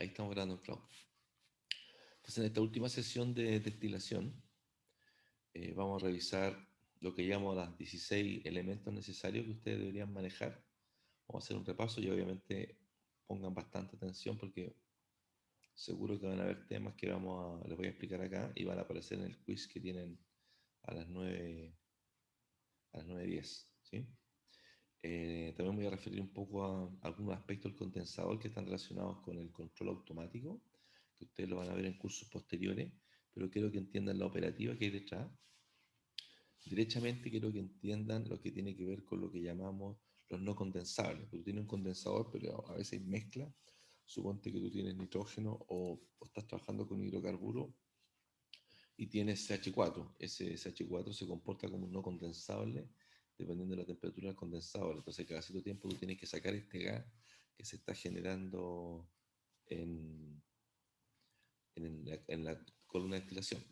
Ahí estamos grabando en Cloud. Entonces, en esta última sesión de destilación, vamos a revisar lo que llamo las 16 elementos necesarios que ustedes deberían manejar. Vamos a hacer un repaso y obviamente pongan bastante atención porque seguro que van a haber temas que les voy a explicar acá y van a aparecer en el quiz que tienen a las 9, a las 9:10, ¿sí? También voy a referir un poco a algunos aspectos del condensador que están relacionados con el control automático, que ustedes lo van a ver en cursos posteriores, pero quiero que entiendan la operativa que hay detrás. Derechamente quiero que entiendan lo que tiene que ver con lo que llamamos los no condensables. Tú tienes un condensador, pero a veces mezcla. Suponte que tú tienes nitrógeno o estás trabajando con hidrocarburo y tienes CH4. Ese CH4 se comporta como un no condensable dependiendo de la temperatura del condensador. Entonces, cada cierto tiempo tú tienes que sacar este gas que se está generando en, en la columna de destilación.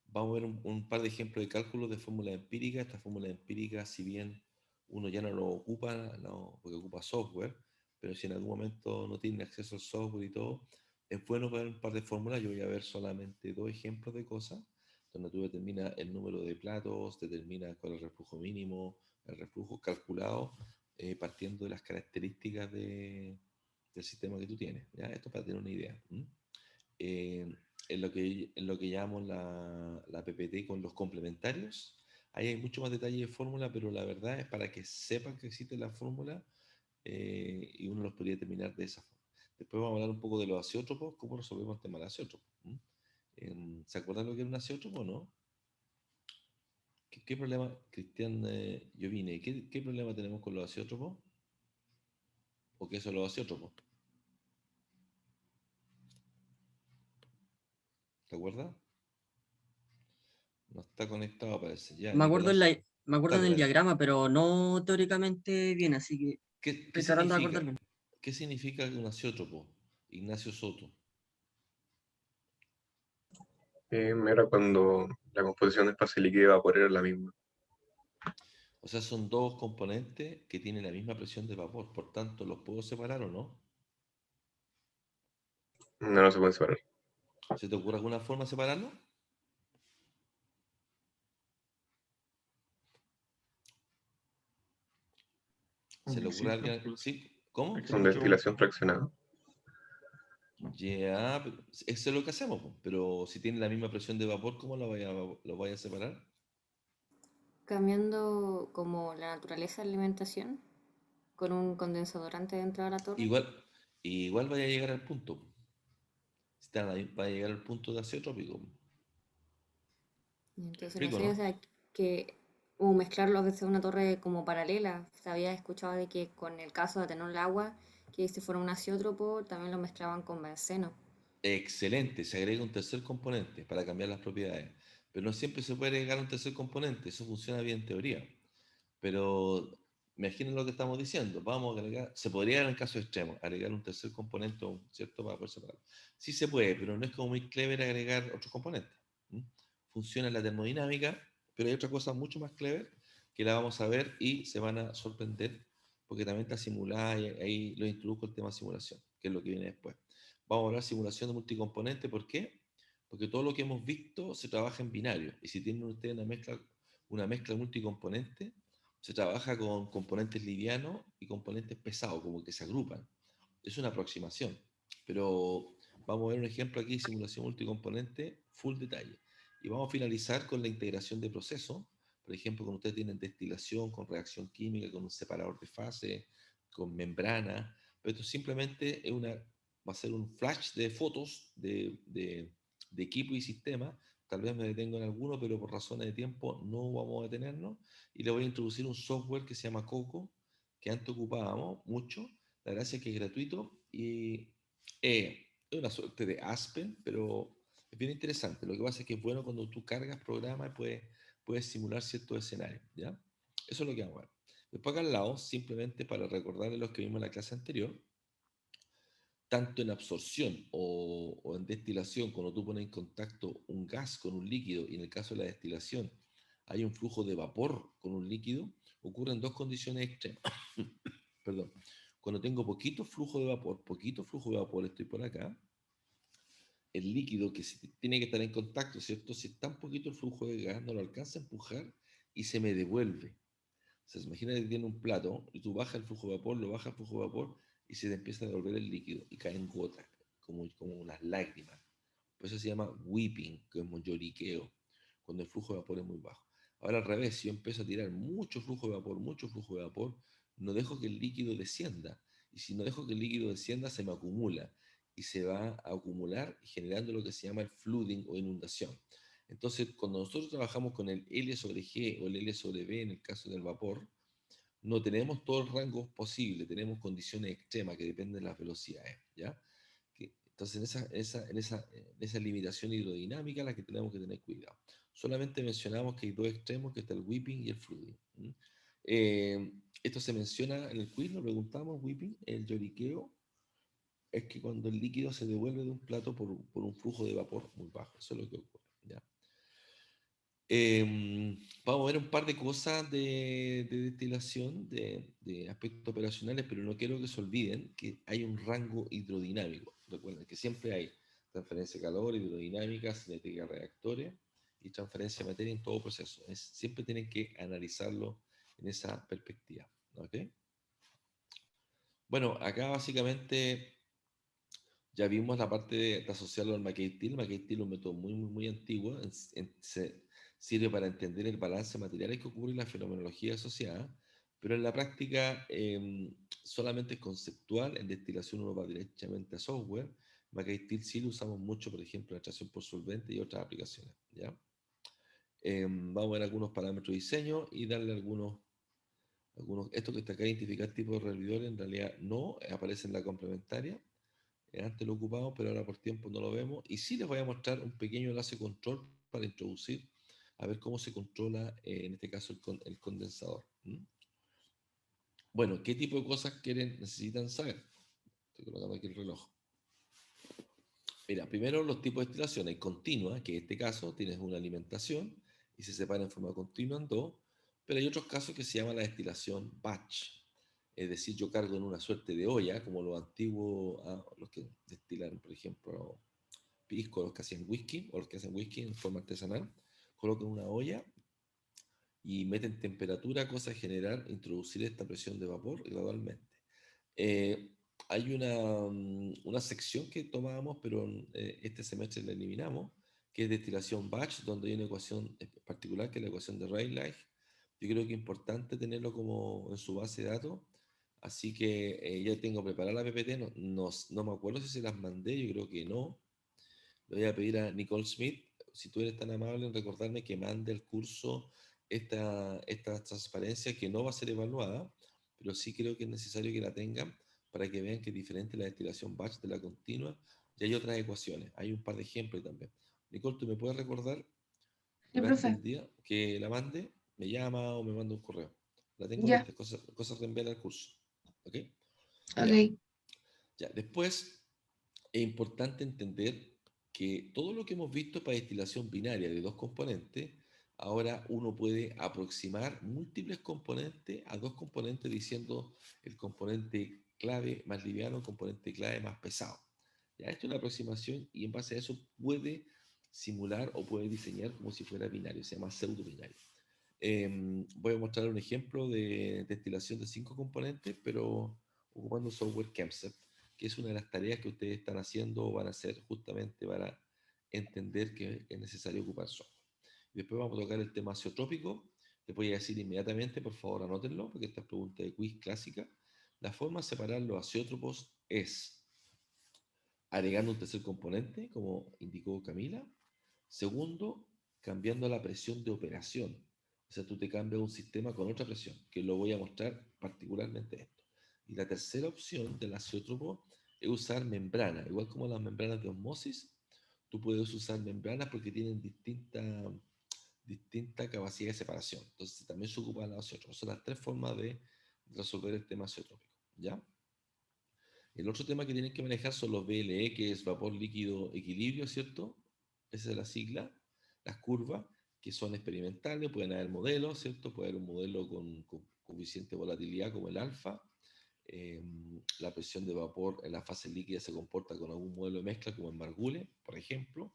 Vamos a ver un par de ejemplos de cálculos de fórmula empírica. Esta fórmula empírica, si bien uno ya no lo ocupa, no, porque ocupa software, pero si en algún momento no tiene acceso al software y todo, es bueno ver un par de fórmulas. Yo voy a ver solamente dos ejemplos de cosas, donde tú determinas el número de platos, determinas cuál es el reflujo mínimo, el reflujo calculado, partiendo de las características del sistema que tú tienes. ¿Ya? Esto para tener una idea. Eh, en lo que llamamos la PPT con los complementarios. Ahí hay mucho más detalle de fórmula, pero la verdad es para que sepan que existe la fórmula y uno los podría terminar de esa forma. Después vamos a hablar un poco de los azeótropos, cómo resolvemos el tema del azeótropo. ¿Se acuerdan lo que era un azeótropo o no? ¿Qué problema, Cristian Giovine, qué problema tenemos con los azeótropos? ¿O qué son los azeótropos? ¿Te acuerdas? No está conectado, parece. Ya, Me acuerdo, Nicolás, me acuerdo en dale, el dale. diagrama, pero no teóricamente bien, así que ¿Qué estoy tratando de significa? acordarme. ¿Qué significa un azeótropo? Ignacio Soto. Era cuando la composición de espacio líquido y vapor era la misma. O sea, son dos componentes que tienen la misma presión de vapor, por tanto, ¿los puedo separar o no? No, no se pueden separar. ¿Se te ocurre alguna forma de separarlo? ¿Se le ocurre a alguien? ¿Sí? ¿Cómo? Son destilación fraccionada. Ya, eso es lo que hacemos, po. Pero si tienen la misma presión de vapor, ¿cómo lo vaya a separar? Cambiando como la naturaleza de la alimentación con un condensadorante dentro de la torre. Igual, igual vaya a llegar al punto. Va a llegar al punto de azeotrópico. Y ¿Me entonces no explico, sé, o no? sea, que o mezclarlo desde una torre como paralela. Se había escuchado de que con el caso de tener el agua, que si fuera un azeótropo, también lo mezclaban con benceno. Excelente, se agrega un tercer componente para cambiar las propiedades. Pero no siempre se puede agregar un tercer componente, eso funciona bien en teoría. Pero imaginen lo que estamos diciendo, vamos a agregar, se podría en el caso extremo, agregar un tercer componente, ¿cierto? Para poder separarlo. Sí se puede, pero no es como muy clever agregar otros componentes. ¿Mm? Funciona en la termodinámica, pero hay otra cosa mucho más clever que la vamos a ver y se van a sorprender porque también está simulada y ahí lo introduzco el tema simulación, que es lo que viene después. Vamos a hablar de simulación de multicomponente, ¿por qué? Porque todo lo que hemos visto se trabaja en binario y si tienen ustedes una mezcla multicomponente, se trabaja con componentes livianos y componentes pesados, como que se agrupan. Es una aproximación, pero vamos a ver un ejemplo aquí, simulación multicomponente, full detalle. Y vamos a finalizar con la integración de procesos, por ejemplo, cuando ustedes tienen destilación con reacción química, con un separador de fase, con membrana, pero esto simplemente va a ser un flash de fotos de equipo y sistema. Tal vez me detengo en alguno, pero por razones de tiempo no vamos a detenernos. Y le voy a introducir un software que se llama Coco, que antes ocupábamos mucho. La gracia es que es gratuito y es una suerte de Aspen, pero es bien interesante. Lo que pasa es que es bueno cuando tú cargas programas y puedes simular ciertos escenarios, ¿ya? Eso es lo que vamos a ver. Después acá al lado, simplemente para recordarles los que vimos en la clase anterior, tanto en absorción o en destilación, cuando tú pones en contacto un gas con un líquido, y en el caso de la destilación hay un flujo de vapor con un líquido, ocurren dos condiciones extremas. Perdón. Cuando tengo poquito flujo de vapor, estoy por acá, el líquido que tiene que estar en contacto, ¿cierto? Si es tan poquito el flujo de gas, no lo alcanza a empujar y se me devuelve. O sea, imagina que tiene un plato y tú bajas el flujo de vapor, lo bajas el flujo de vapor y se te empieza a devolver el líquido y caen gotas, como unas lágrimas. Por eso se llama weeping, que es lloriqueo, cuando el flujo de vapor es muy bajo. Ahora al revés, si yo empiezo a tirar mucho flujo de vapor, no dejo que el líquido descienda. Y si no dejo que el líquido descienda, se me acumula. Y se va a acumular generando lo que se llama el flooding o inundación. Entonces, cuando nosotros trabajamos con el L sobre G o el L sobre B en el caso del vapor, no tenemos todos los rangos posibles, tenemos condiciones extremas que dependen de las velocidades, ¿ya? Entonces, en esa limitación hidrodinámica la que tenemos que tener cuidado. Solamente mencionamos que hay dos extremos, que está el whipping y el flooding. Esto se menciona en el quiz, lo preguntamos, whipping, el lloriqueo, es que cuando el líquido se devuelve de un plato por un flujo de vapor muy bajo, eso es lo que ocurre, ¿ya? Vamos a ver un par de cosas de destilación, de aspectos operacionales, pero no quiero que se olviden que hay un rango hidrodinámico. Recuerden que siempre hay transferencia de calor, hidrodinámica, cinética de reactores y transferencia de materia en todo proceso. Siempre tienen que analizarlo en esa perspectiva. ¿Ok? Bueno, acá básicamente ya vimos la parte de asociarlo al McCabe-Thiele. McCabe-Thiele es un método muy antiguo. Sirve para entender el balance de materiales que ocurre y la fenomenología asociada, pero en la práctica solamente es conceptual. En destilación uno va directamente a software. McCabe-Thiele sí lo usamos mucho, por ejemplo, en extracción por solvente y otras aplicaciones. ¿Ya? Vamos a ver algunos parámetros de diseño y darle algunos. Esto que está acá, identificar tipo de servidor, en realidad no aparece en la complementaria. Antes lo ocupamos, pero ahora por tiempo no lo vemos. Y sí les voy a mostrar un pequeño enlace control para introducir, a ver cómo se controla, en este caso, el condensador. Bueno, ¿qué tipo de cosas necesitan saber? Estoy colocando aquí el reloj. Mira, primero los tipos de destilación. Hay continua, que en este caso tienes una alimentación y se separa en forma continua en dos, pero hay otros casos que se llama la destilación batch. Es decir, yo cargo en una suerte de olla, como los antiguos, los que destilan, por ejemplo, pisco, los que hacían whisky, o los que hacen whisky en forma artesanal, colocan una olla y meten temperatura, cosa de generar, introducir esta presión de vapor gradualmente. Eh, hay una sección que tomábamos, pero este semestre la eliminamos, que es destilación batch, donde hay una ecuación particular, que es la ecuación de Rayleigh. Yo creo que es importante tenerlo como en su base de datos, así que ya tengo preparada la PPT, no me acuerdo si se las mandé, yo creo que no. Le voy a pedir a Nicole Smith, si tú eres tan amable en recordarme que mande el curso esta transparencia que no va a ser evaluada, pero sí creo que es necesario que la tengan para que vean que es diferente la destilación batch de la continua y hay otras ecuaciones. Hay un par de ejemplos también. Nicole, ¿tú me puedes recordar Sí, durante profe. el día que la mande? Me llama o me manda un correo. La tengo Ya, lista, cosas de enviar al curso. ¿Ok? Ya, ok. ya. Después es importante entender que todo lo que hemos visto para destilación binaria de dos componentes, ahora uno puede aproximar múltiples componentes a dos componentes diciendo el componente clave más liviano, el componente clave más pesado. Ya, esto es una aproximación y en base a eso puede simular o puede diseñar como si fuera binario, se llama pseudo binario. Voy a mostrar un ejemplo de destilación de 5 componentes, pero ocupando software ChemSet, que es una de las tareas que ustedes están haciendo o van a hacer justamente para entender que es necesario ocupar software. Después vamos a tocar el tema azeotrópico. Les voy a decir inmediatamente, por favor, anótenlo, porque esta es pregunta de quiz clásica. La forma de separar los azeótropos es agregando un tercer componente, como indicó Camila. Segundo, cambiando la presión de operación. O sea, tú te cambias un sistema con otra presión, que lo voy a mostrar particularmente esto. Y la tercera opción del azeótropo es usar membrana. Igual como las membranas de osmosis, tú puedes usar membranas porque tienen distinta capacidad de separación. Entonces también se ocupa el azeótropo. Son las tres formas de resolver el tema azeotrópico. ¿Ya? El otro tema que tienen que manejar son los VLE, que es vapor líquido equilibrio, ¿cierto? Esa es la sigla. Las curvas, que son experimentales, pueden haber modelos, ¿cierto? Puede haber un modelo con coeficiente de volatilidad como el alfa. la presión de vapor en la fase líquida se comporta con algún modelo de mezcla, como en Margules, por ejemplo,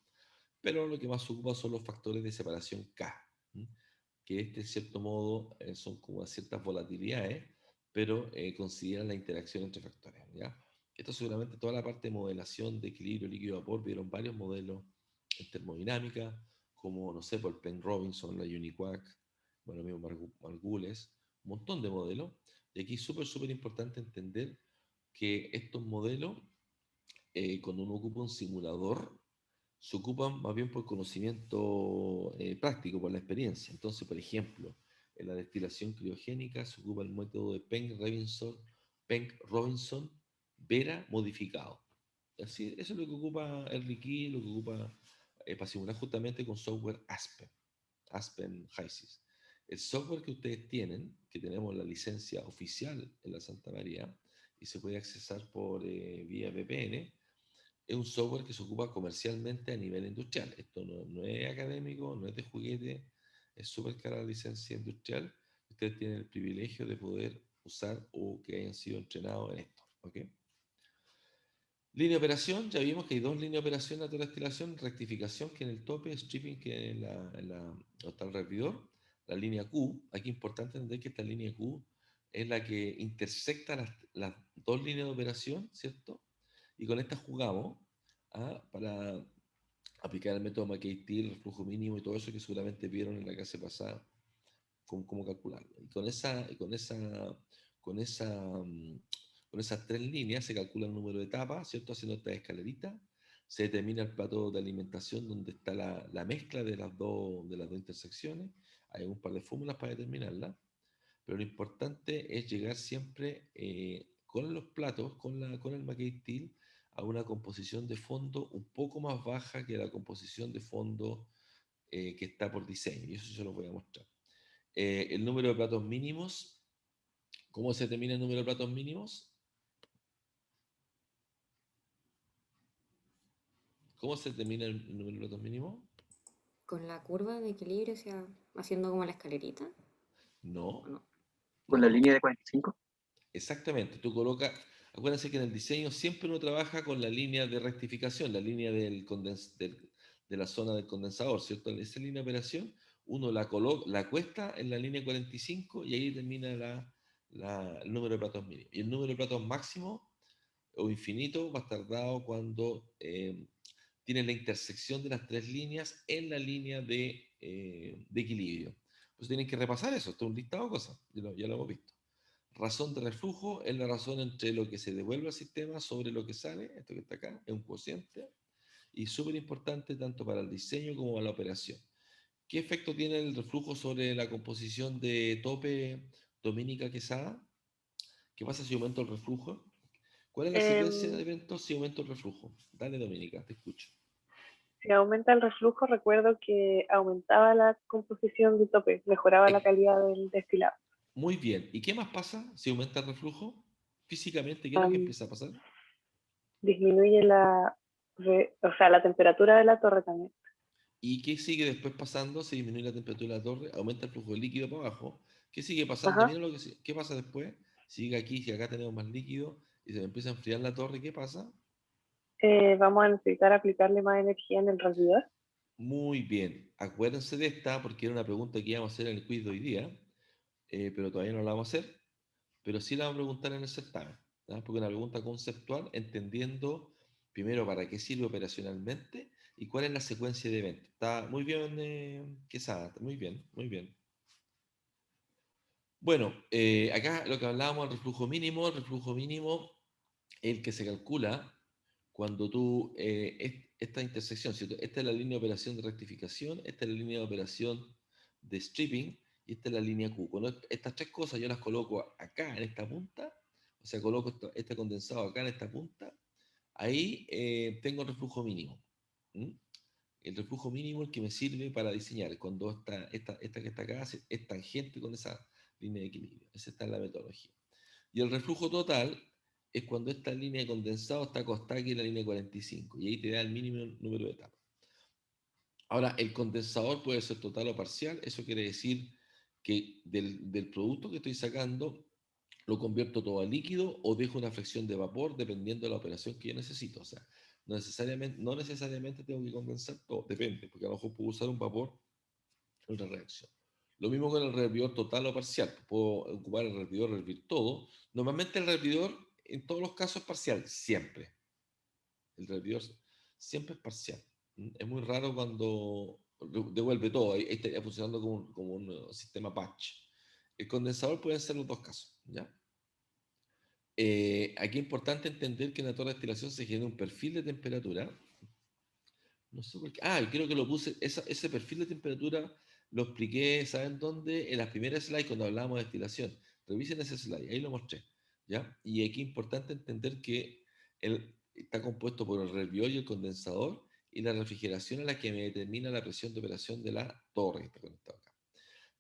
pero lo que más se ocupa son los factores de separación K, ¿m? Que en cierto modo, son como ciertas volatilidades, pero consideran la interacción entre factores, ¿ya? Esto seguramente toda la parte de modelación de equilibrio líquido-vapor, vieron varios modelos en termodinámica, como, no sé, por Penn-Robinson, la Uniquac, bueno, mismo Margules, un montón de modelos. Y aquí es súper importante entender que estos modelos, cuando uno ocupa un simulador, se ocupan más bien por conocimiento práctico, por la experiencia. Entonces, por ejemplo, en la destilación criogénica se ocupa el método de Penck-Robinson-Vera modificado. Así, eso es lo que ocupa el Ricky, lo que ocupa para simular justamente con software Aspen HYSYS. El software que ustedes tienen, que tenemos la licencia oficial en la Santa María y se puede accesar por vía VPN, es un software que se ocupa comercialmente a nivel industrial. Esto no es académico, no es de juguete, es súper cara la licencia industrial. Ustedes tienen el privilegio de poder usar o que hayan sido entrenados en esto. ¿Ok? Línea de operación, ya vimos que hay dos líneas de operación en la alta destilación: rectificación, que en el tope, stripping, que donde está el repridor. La línea Q, aquí es importante entender que esta línea Q es la que intersecta las dos líneas de operación, ¿cierto? Y con esta jugamos para aplicar el método McKay-Thiele, el reflujo mínimo y todo eso que seguramente vieron en la clase pasada, cómo calcularlo. Y con esa, mm, con esas tres líneas se calcula el número de etapas, ¿cierto? Haciendo esta escalerita, se determina el plato de alimentación donde está la mezcla de las dos intersecciones. Hay un par de fórmulas para determinarla, pero lo importante es llegar siempre con los platos, con el McKay-Thiele, a una composición de fondo un poco más baja que la composición de fondo que está por diseño, y eso se lo voy a mostrar. El número de platos mínimos, ¿cómo se determina el número de platos mínimos? ¿Cómo se determina el número de platos mínimos? Con la curva de equilibrio, o sea, haciendo como la escalerita, ¿o No, no? Con la no, línea de 45. exactamente. Tú colocas, acuérdense que en el diseño siempre uno trabaja con la línea de rectificación, la línea de la zona del condensador, ¿cierto? Esa línea de operación, uno la cuesta en la línea 45 y ahí termina el número de platos mínimos. Y el número de platos máximo o infinito va a estar dado cuando tiene la intersección de las tres líneas en la línea de equilibrio. Pues tienen que repasar eso, esto es un listado de cosas, ya lo hemos visto. Razón de reflujo es la razón entre lo que se devuelve al sistema sobre lo que sale, esto que está acá, es un cociente, y súper importante tanto para el diseño como para la operación. ¿Qué efecto tiene el reflujo sobre la composición de tope Dominica Quesada? ¿Qué pasa si aumento el reflujo? ¿Cuál es la secuencia de eventos si aumento el reflujo? Dale, Dominica, te escucho. Si aumenta el reflujo, recuerdo que aumentaba la composición del tope, mejoraba la calidad del destilado. Muy bien. ¿Y qué más pasa si aumenta el reflujo? Físicamente, ¿qué es lo que Um, empieza a pasar? disminuye la temperatura de la torre también. ¿Y qué sigue después pasando? Se disminuye la temperatura de la torre, aumenta el flujo de líquido para abajo. ¿Qué sigue pasando? Ajá. Mira qué pasa después. Sigue aquí, si acá tenemos más líquido y se empieza a enfriar la torre, ¿qué pasa? Vamos a necesitar aplicarle más energía en el rendidor. Muy bien. Acuérdense de esta porque era una pregunta que íbamos a hacer en el quiz de hoy día, pero todavía no la vamos a hacer. Pero sí la vamos a preguntar en el certamen, ¿ya? Porque es una pregunta conceptual, entendiendo primero para qué sirve operacionalmente y cuál es la secuencia de eventos. Está muy bien, Quesada, muy bien, muy bien. Bueno, acá lo que hablábamos del el reflujo mínimo, el que se calcula cuando tú, esta intersección, ¿cierto? Esta es la línea de operación de rectificación, esta es la línea de operación de stripping y esta es la línea Q. Cuando estas tres cosas yo las coloco acá en esta punta, o sea, coloco este condensado acá en esta punta, ahí tengo el reflujo mínimo. ¿Mm? El reflujo mínimo es el que me sirve para diseñar cuando esta que está acá es tangente con esa línea de equilibrio. Esa está en la metodología. Y el reflujo total es cuando esta línea de condensado está acostada aquí en la línea 45 y ahí te da el mínimo número de etapas. Ahora, el condensador puede ser total o parcial. Eso quiere decir que del producto que estoy sacando, lo convierto todo a líquido o dejo una fracción de vapor dependiendo de la operación que yo necesito. O sea, no necesariamente tengo que condensar todo, depende, porque a lo mejor puedo usar un vapor en otra reacción. Lo mismo con el rehervidor total o parcial. Puedo ocupar el rehervidor, hervir todo. Normalmente el rehervidor en todos los casos es parcial, siempre. El rehervidor siempre es parcial. Es muy raro cuando devuelve todo, ahí estaría funcionando como un sistema patch. El condensador pueden ser los dos casos, ¿ya? Aquí es importante entender que en la torre de destilación se genera un perfil de temperatura. No sé por qué. Ah, creo que lo puse, ese perfil de temperatura lo expliqué, ¿saben dónde? En las primeras slides cuando hablábamos de destilación. Revisen ese slide, ahí lo mostré, ¿ya? Y aquí es importante entender que está compuesto por el rehervidor y el condensador y la refrigeración es la que me determina la presión de operación de la torre que está conectada acá.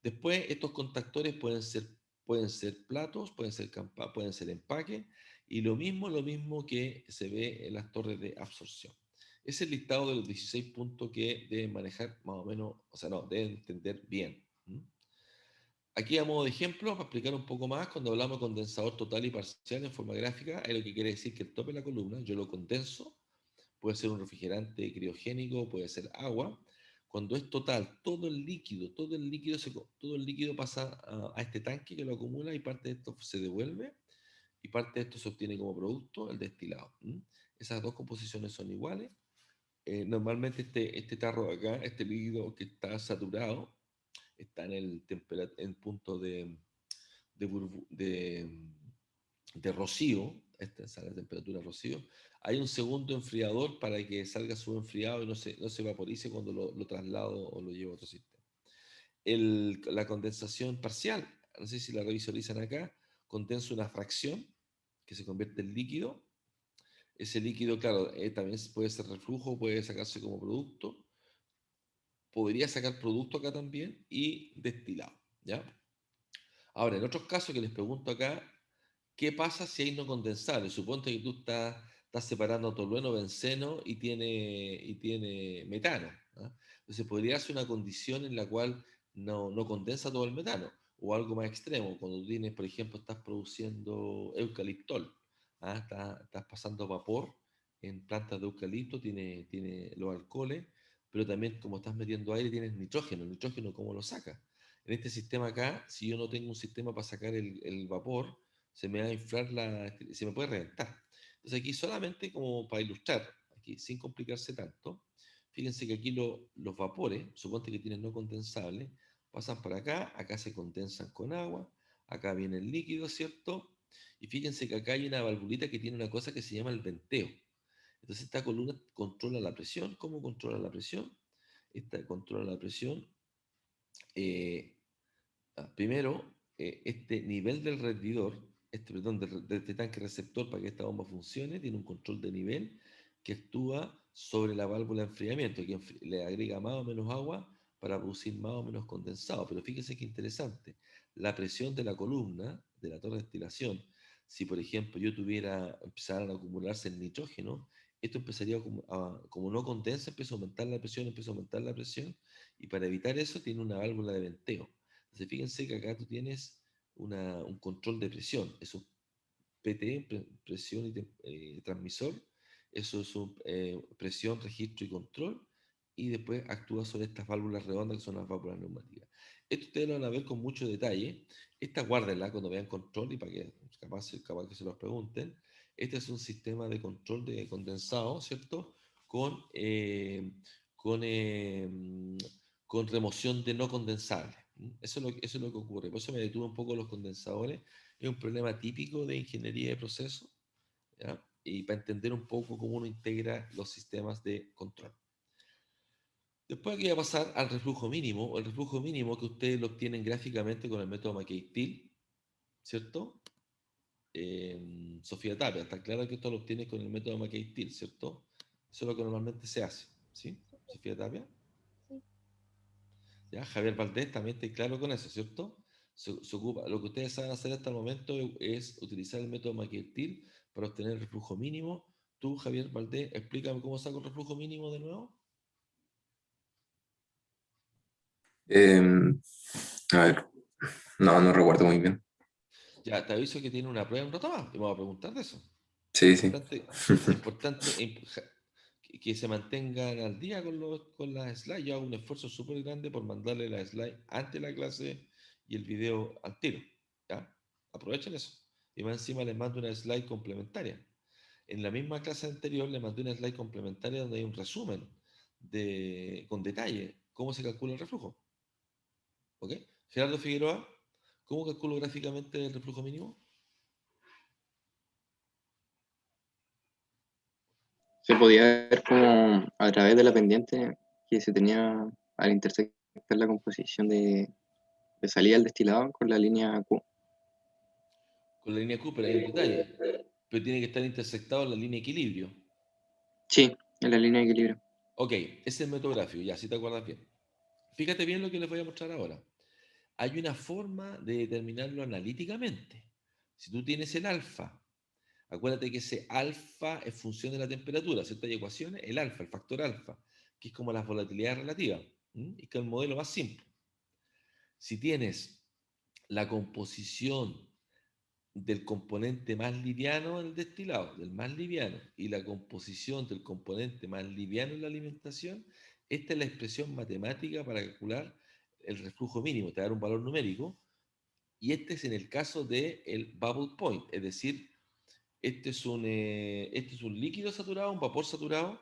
Después, estos contactores pueden ser platos, pueden ser empaques, y lo mismo que se ve en las torres de absorción. Es el listado de los 16 puntos que deben manejar más o menos, o sea, no, deben entender bien. Aquí a modo de ejemplo, para explicar un poco más, cuando hablamos de condensador total y parcial en forma gráfica, es lo que quiere decir que el tope de la columna, yo lo condenso, puede ser un refrigerante criogénico, puede ser agua. Cuando es total, todo el líquido pasa a este tanque que lo acumula y parte de esto se devuelve y parte de esto se obtiene como producto, el destilado. Esas dos composiciones son iguales. Normalmente este tarro de acá, este líquido que está saturado, está en el punto de, burbu- de rocío, esta es la temperatura rocío, hay un segundo enfriador para que salga subenfriado y no se vaporice cuando lo traslado o lo llevo a otro sistema. La condensación parcial, no sé si la revisualizan acá, condensa una fracción que se convierte en líquido. Ese líquido, claro, también puede ser reflujo, puede sacarse como producto. Podría sacar producto acá también y destilado, ¿ya? Ahora, en otros casos que les pregunto acá, ¿qué pasa si hay no condensables? Suponte que tú estás separando tolueno, benceno y tiene metano. ¿Ah? Entonces podría ser una condición en la cual no condensa todo el metano. O algo más extremo, cuando tú tienes, por ejemplo, estás produciendo eucaliptol. ¿Ah? Estás pasando vapor en plantas de eucalipto, tiene los alcoholes, pero también como estás metiendo aire tienes nitrógeno. ¿El nitrógeno cómo lo sacas? En este sistema acá, si yo no tengo un sistema para sacar el vapor, se me va a inflar se me puede reventar. Entonces aquí solamente como para ilustrar, aquí sin complicarse tanto, fíjense que aquí los vapores, suponte que tienen no condensables, pasan para acá, acá se condensan con agua, acá viene el líquido, ¿cierto? Y fíjense que acá hay una valvulita que tiene una cosa que se llama el venteo. Entonces esta columna controla la presión. ¿Cómo controla la presión? Esta controla la presión. eh, Primero, este nivel del rendidor, de este tanque receptor para que esta bomba funcione, tiene un control de nivel que actúa sobre la válvula de enfriamiento, que le agrega más o menos agua para producir más o menos condensado. Pero fíjese qué interesante, la presión de la columna de la torre de destilación, si por ejemplo empezaran a acumularse el nitrógeno, esto empezaría como no condensa, empieza a aumentar la presión, y para evitar eso tiene una válvula de venteo. Entonces, fíjense que acá tú tienes un control de presión. Eso es PT, presión y transmisor. Eso es presión, registro y control. Y después actúa sobre estas válvulas redondas que son las válvulas neumáticas. Esto ustedes lo van a ver con mucho detalle. Esta guárdenla cuando vean control y para que capaz que se los pregunten. Este es un sistema de control de condensado, ¿cierto? Con, eh, con, eh, con remoción de no condensables. Eso es lo que ocurre. Por eso me detuve un poco los condensadores. Es un problema típico de ingeniería de procesos, ¿ya? Y para entender un poco cómo uno integra los sistemas de control. Después aquí voy a pasar al reflujo mínimo. El reflujo mínimo que ustedes lo obtienen gráficamente con el método McKay-Thiel, ¿cierto? Sofía Tapia, está claro que esto lo obtiene con el método McKay-Thiel, ¿cierto? Eso es lo que normalmente se hace, ¿sí? Sofía Tapia. Sí. ¿Ya? Javier Valdés también está claro con eso, ¿cierto? Se ocupa, lo que ustedes saben hacer hasta el momento es utilizar el método McKay-Thiel para obtener el reflujo mínimo. Tú, Javier Valdés, explícame cómo saco el reflujo mínimo de nuevo. A ver, no recuerdo muy bien. Ya, te aviso que tiene una prueba en un rato más y vamos a preguntar de eso. Sí, Es sí. importante que se mantengan al día con las slides. Yo hago un esfuerzo súper grande por mandarle la slide antes de la clase y el video al tiro. ¿Ya? Aprovechen eso. Y más encima les mando una slide complementaria. En la misma clase anterior le mandé una slide complementaria donde hay un resumen con detalle cómo se calcula el reflujo. ¿Ok? Gerardo Figueroa, ¿cómo calculo gráficamente el reflujo mínimo? Se podía ver como a través de la pendiente que se tenía al intersectar la composición de salida del destilado con la línea Q. Con la línea Q, pero hay un detalle. Pero tiene que estar intersectado en la línea de equilibrio. Sí, en la línea de equilibrio. Ok, ese es el método gráfico, ya, si te acuerdas bien. Fíjate bien lo que les voy a mostrar ahora. Hay una forma de determinarlo analíticamente. Si tú tienes el alfa, acuérdate que ese alfa es función de la temperatura, ¿cierto? Hay ecuaciones, el alfa, el factor alfa, que es como la volatilidad relativa, y que es el modelo más simple. Si tienes la composición del componente más liviano en el destilado, del más liviano, y la composición del componente más liviano en la alimentación, esta es la expresión matemática para calcular el reflujo mínimo, te da un valor numérico, y este es en el caso del bubble point, es decir, este es un líquido saturado, un vapor saturado,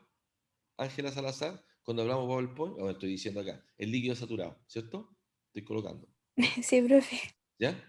Ángela Salazar, cuando hablamos de bubble point, ahora estoy diciendo acá, el líquido saturado, ¿cierto? Estoy colocando. Sí, profe. ¿Ya?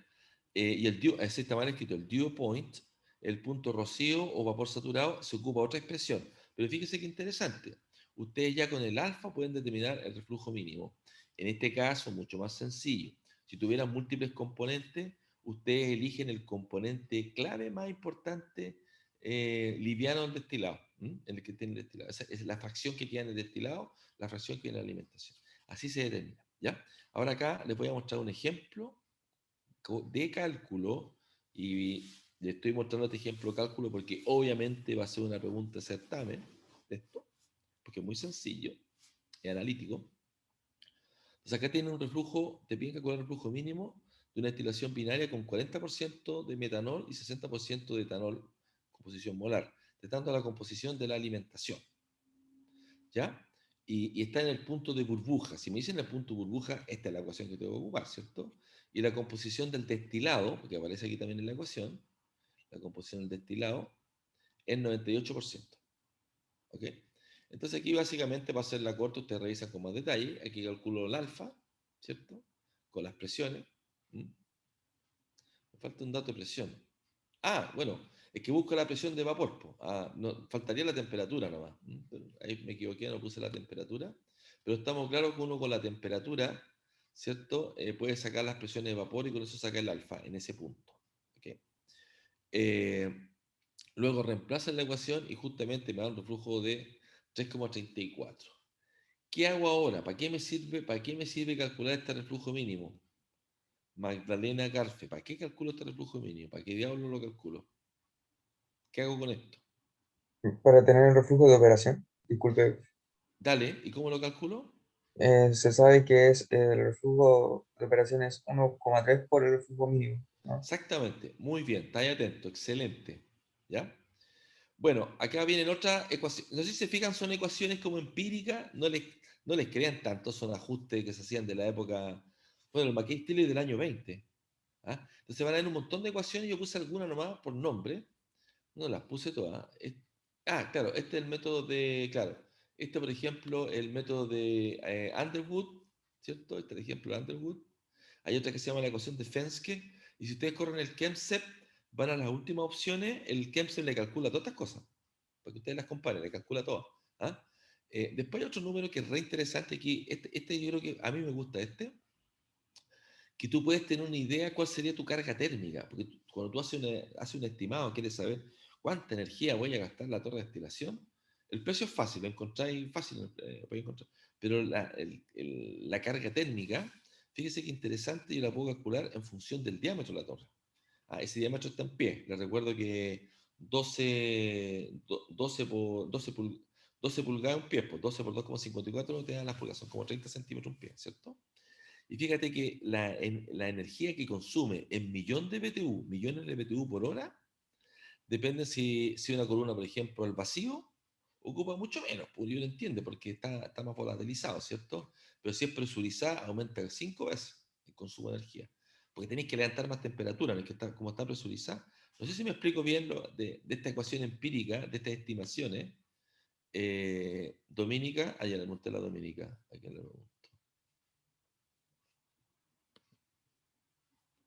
Y ese está mal escrito, el dew point, el punto rocío o vapor saturado, se ocupa otra expresión. Pero fíjese qué interesante. Ustedes ya con el alfa pueden determinar el reflujo mínimo. En este caso, mucho más sencillo. Si tuvieran múltiples componentes, ustedes eligen el componente clave más importante liviano del destilado, el que tiene el destilado. Esa es la fracción que tiene el destilado, la fracción que tiene la alimentación. Así se determina. ¿Ya? Ahora acá les voy a mostrar un ejemplo de cálculo y le estoy mostrando este ejemplo de cálculo porque obviamente va a ser una pregunta de certamen de esto, porque es muy sencillo y analítico. Entonces acá tiene un reflujo, te piden calcular el reflujo mínimo de una destilación binaria con 40% de metanol y 60% de etanol, composición molar, de tanto la composición de la alimentación. ¿Ya? Y está en el punto de burbuja. Si me dicen el punto de burbuja, esta es la ecuación que tengo que ocupar, ¿cierto? Y la composición del destilado, porque aparece aquí también en la ecuación, la composición del destilado es 98%. ¿Ok? Entonces aquí básicamente para hacer la corta, ustedes revisan con más detalle. Aquí calculo el alfa, ¿cierto? Con las presiones. Me falta un dato de presión. Ah, bueno, es que busco la presión de vapor. No, faltaría la temperatura nomás. Ahí me equivoqué, no puse la temperatura. Pero estamos claros que uno con la temperatura, ¿cierto? Puede sacar las presiones de vapor y con eso saca el alfa en ese punto. ¿Okay? Luego reemplaza la ecuación y justamente me da un reflujo de 3,34. ¿Qué hago ahora? ¿Para qué me sirve calcular este reflujo mínimo? Magdalena Garfe, ¿para qué calculo este reflujo mínimo? ¿Para qué diablo lo calculo? ¿Qué hago con esto? Para tener el reflujo de operación, disculpe, Dale, ¿y cómo lo calculo? se sabe que es el reflujo de operación es 1,3 por el reflujo mínimo, ¿no? Exactamente, muy bien, estáis atento, excelente. ¿Ya? Bueno, acá vienen otras ecuaciones. No sé si se fijan, son ecuaciones como empíricas, no les crean tanto, son ajustes que se hacían de la época, bueno, el McKay-Tilly del año 20. ¿Ah? Entonces van a ver un montón de ecuaciones, yo puse algunas nomás por nombre, no las puse todas. Claro, este es el método de, claro, este por ejemplo, el método de Underwood, ¿cierto? Este es el ejemplo de Underwood. Hay otra que se llama la ecuación de Fenske, y si ustedes corren el Kemsep, van a las últimas opciones, el Kemsep le calcula todas estas cosas, para que ustedes las comparen, le calcula todas. ¿Ah? Después hay otro número que es re interesante aquí, este yo creo que a mí me gusta que tú puedes tener una idea cuál sería tu carga térmica, porque cuando tú haces un estimado, quieres saber cuánta energía voy a gastar la torre de destilación, el precio es fácil, lo encontráis fácil, podéis encontrar, pero la carga térmica, fíjese que interesante, yo la puedo calcular en función del diámetro de la torre. Ese diámetro está en pie, les recuerdo que 12 pulgadas un pie, pues 12 por 2,54 no te dan las pulgadas, son como 30 centímetros un pie, ¿cierto? Y fíjate que la energía que consume en millones de BTU por hora, depende si una columna, por ejemplo, al vacío, ocupa mucho menos, pues yo lo entiendo, porque está más volatilizado, ¿cierto? Pero si es presurizada, aumenta 5 veces el consumo de energía, porque tenéis que levantar más temperatura, ¿no? Como está presurizada. No sé si me explico bien de esta ecuación empírica, de estas estimaciones. Dominica, ya le pregunté a la Dominica, aquí le pregunto.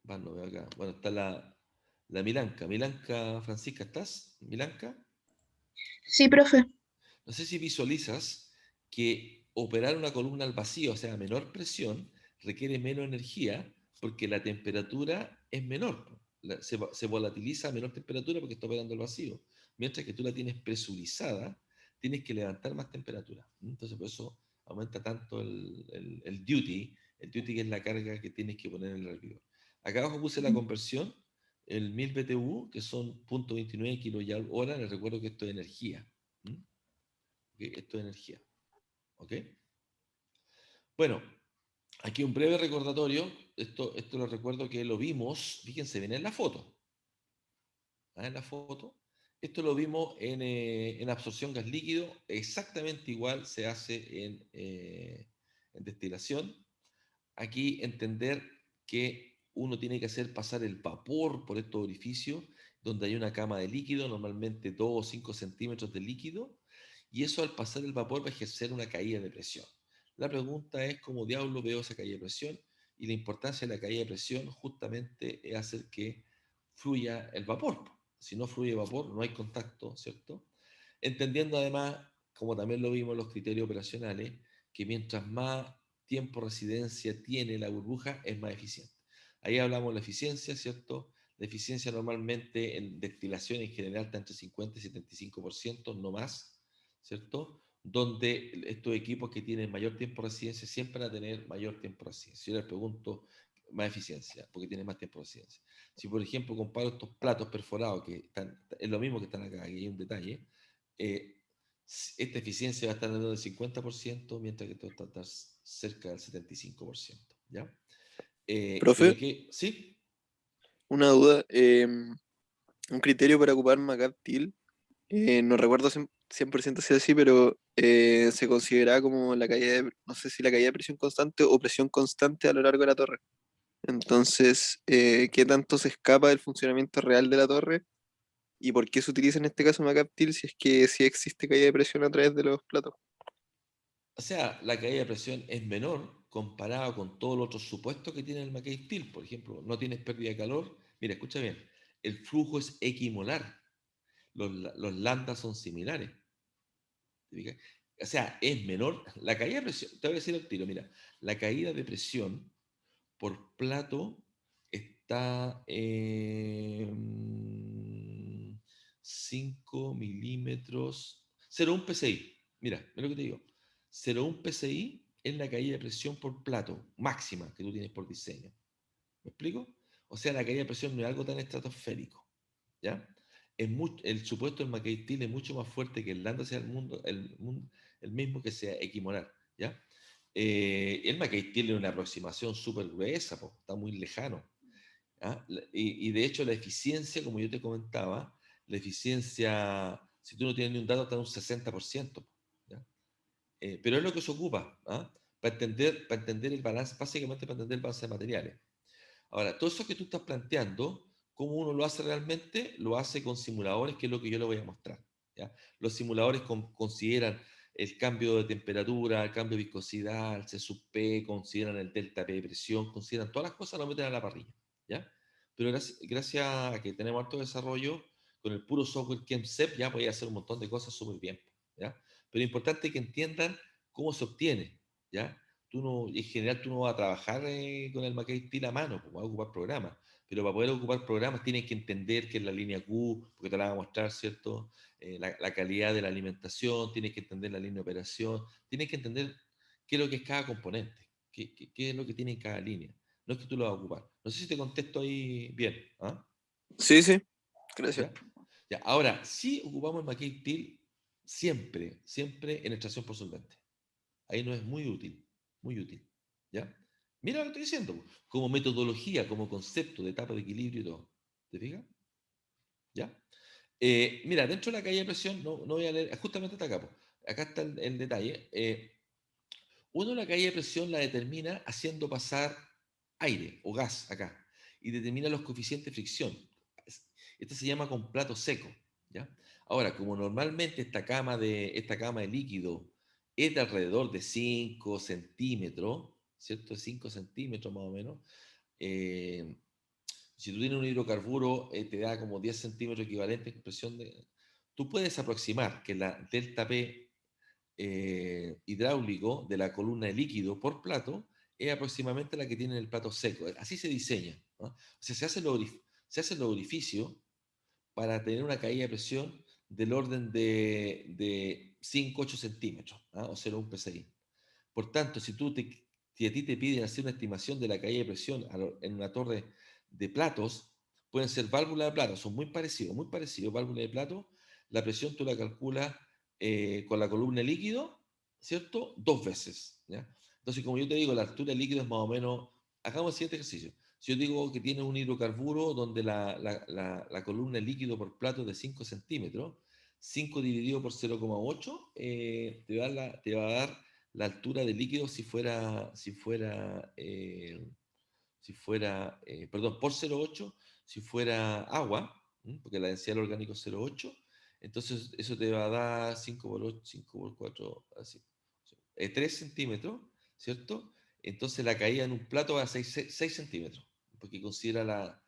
No veo acá. Bueno, está la Milanca. Milanca, Francisca, ¿estás? Milanca. Sí, profe. No sé si visualizas que operar una columna al vacío, o sea, a menor presión, requiere menos energía porque la temperatura es menor. Se volatiliza a menor temperatura porque está operando al vacío. Mientras que tú la tienes presurizada, tienes que levantar más temperatura. Entonces, por eso aumenta tanto el duty que es la carga que tienes que poner en el hervidor. Acá abajo puse la conversión, el 1000 BTU, que son 0.29 kJ/hora. Les recuerdo que esto es energía. Esto es energía. ¿Ok? Bueno, aquí un breve recordatorio. Esto lo recuerdo que lo vimos, fíjense, ven en la foto. En la foto. Esto lo vimos en absorción gas líquido. Exactamente igual se hace en destilación. Aquí entender que uno tiene que hacer pasar el vapor por estos orificios donde hay una cama de líquido, normalmente 2 o 5 centímetros de líquido, y eso al pasar el vapor va a ejercer una caída de presión. La pregunta es cómo diablo veo esa caída de presión, y la importancia de la caída de presión justamente es hacer que fluya el vapor. Si no fluye vapor, no hay contacto, ¿cierto? Entendiendo además, como también lo vimos en los criterios operacionales, que mientras más tiempo residencia tiene la burbuja, es más eficiente. Ahí hablamos de la eficiencia, ¿cierto? La eficiencia normalmente en destilación en general está entre 50 y 75%, no más, ¿cierto? Donde estos equipos que tienen mayor tiempo de residencia siempre van a tener mayor tiempo de residencia. Yo les pregunto, más eficiencia, porque tienen más tiempo de residencia. Si, por ejemplo, comparo estos platos perforados, que es lo mismo que están acá, aquí hay un detalle, esta eficiencia va a estar en el 50%, mientras que esto va a estar cerca del 75%. ¿Ya? Profe, ¿Sí? una duda. Un criterio para ocupar MACAP-TIL, no recuerdo 100% si es así, pero se considera como la caída de, no sé si la caída de presión constante o presión constante a lo largo de la torre. Entonces, ¿qué tanto se escapa del funcionamiento real de la torre? ¿Y por qué se utiliza en este caso MACAP-TIL si es que sí existe caída de presión a través de los platos? O sea, la caída de presión es menor comparado con todos los otros supuestos que tiene el McKay Steel. Por ejemplo, no tienes pérdida de calor. Mira, escucha bien, el flujo es equimolar. Los lambdas son similares. ¿Te fijas? O sea, es menor. La caída de presión, te voy a decir al tiro, mira, la caída de presión por plato está en 5 milímetros, 0,1 PSI. Mira, mira lo que te digo. 0,1 PSI es la caída de presión por plato máxima que tú tienes por diseño. ¿Me explico? O sea, la caída de presión no es algo tan estratosférico. ¿Ya? El supuesto del McKay Steel es mucho más fuerte que el lambda sea el mismo que sea equimolar. ¿Ya? El McKay Steel es una aproximación súper gruesa, está muy lejano. ¿Ah? Y de hecho la eficiencia, como yo te comentaba, la eficiencia, si tú no tienes ni un dato, está en un 60%. ¿Ya? Pero es lo que se ocupa, ¿ah? Para entender el balance, básicamente para entender el balance de materiales. Ahora, todo eso que tú estás planteando, ¿cómo uno lo hace realmente? Lo hace con simuladores, que es lo que yo le voy a mostrar. ¿Ya? Los simuladores consideran el cambio de temperatura, el cambio de viscosidad, el C sub P, consideran el delta P de presión, consideran todas las cosas, lo meten a la parrilla. ¿Ya? Pero gracias a que tenemos harto desarrollo, con el puro software KEMCEP ya podía hacer un montón de cosas súper bien. ¿Ya? Pero es importante que entiendan cómo se obtiene. ¿Ya? En general tú no vas a trabajar con el McKay Steel a mano, pues vas a ocupar programas. Pero para poder ocupar programas tienes que entender qué es la línea Q, porque te la va a mostrar, ¿cierto? La calidad de la alimentación, tienes que entender la línea de operación, tienes que entender qué es lo que es cada componente, qué es lo que tiene en cada línea. No es que tú lo vas a ocupar. No sé si te contesto ahí bien. ¿Ah? Sí, sí, gracias. ¿Ya? Ya. Ahora, sí ocupamos el McKay Steel siempre, siempre en extracción por solvente. Ahí no es muy útil, ¿ya? Mira lo que estoy diciendo, po, como metodología, como concepto de etapa de equilibrio y todo. ¿Te fijas? ¿Ya? Mira, dentro de la caída de presión, no voy a leer, justamente está acá, po. Acá está el detalle. Uno la caída de presión la determina haciendo pasar aire o gas acá y determina los coeficientes de fricción. Este se llama con plato seco, ¿ya? Ahora, como normalmente esta cama de líquido es de alrededor de 5 centímetros, ¿cierto? 5 centímetros más o menos. eh, si tú tienes un hidrocarburo, te da como 10 centímetros equivalentes en presión de... Tú puedes aproximar que la delta P hidráulico de la columna de líquido por plato es aproximadamente la que tiene el plato seco. Así se diseña, ¿no? O sea, se hacen los orificios para tener una caída de presión del orden de 5 8 centímetros, ¿ah? O 0,1 PSI. Por tanto, si a ti te piden hacer una estimación de la caída de presión en una torre de platos, pueden ser válvulas de plato, son muy parecidos, válvulas de plato, la presión tú la calculas con la columna de líquido, ¿cierto? 2 veces, ¿ya? Entonces, como yo te digo, la altura del líquido es más o menos, hagamos el siguiente ejercicio. Si yo digo que tiene un hidrocarburo donde la columna de líquido por plato es de 5 centímetros, 5 dividido por 0,8 te va a dar la altura del líquido perdón, por 0,8, si fuera agua, porque la densidad del orgánico es 0,8, entonces eso te va a dar 5 por 8, 5 por 4, así, 3 centímetros, ¿cierto? Entonces la caída en un plato va a 6 centímetros, porque considera